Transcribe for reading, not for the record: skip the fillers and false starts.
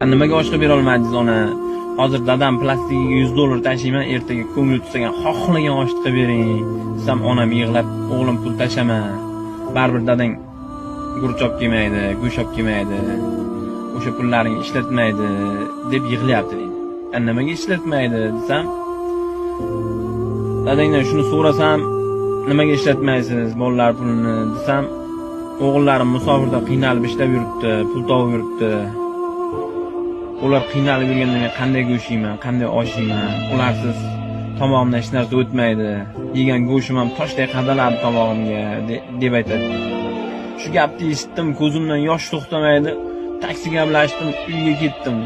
Nimaga oshqa bera olmadingiz ona? Hozir dadam plastikiga $100 tashiyman, ertaga ko'ngli tutsagan xohlagan oshqa bering. Desam onam yig'lab, o'g'lim pul tashama. Baribir dadang guruch olib kelmaydi, go'sht olib kelmaydi. O'sha pullaringni ishlatmaydi deb yig'layapti deydi. Nimaga ishlatmaydi desam, dadangdan shuni so'rasam, nimaga ishlatmaysiz bolalar pulini desam, o'g'illarim musofirda qiynalib ishlab yuribdi, pul topib yuribdi. Ular qiynalib yurganda men qanday go'sht yeyman, qanday osh yeyman? Ularsiz tomog'imdan hech narsa o'tmaydi. Yegan go'shtim ham toshdek qadaladi tomog'imga deb aytadi. Shu gapni eshitdim, ko'zimdan yosh to'xtamaydi. Taksiga gaplashdim, uyga ketdim.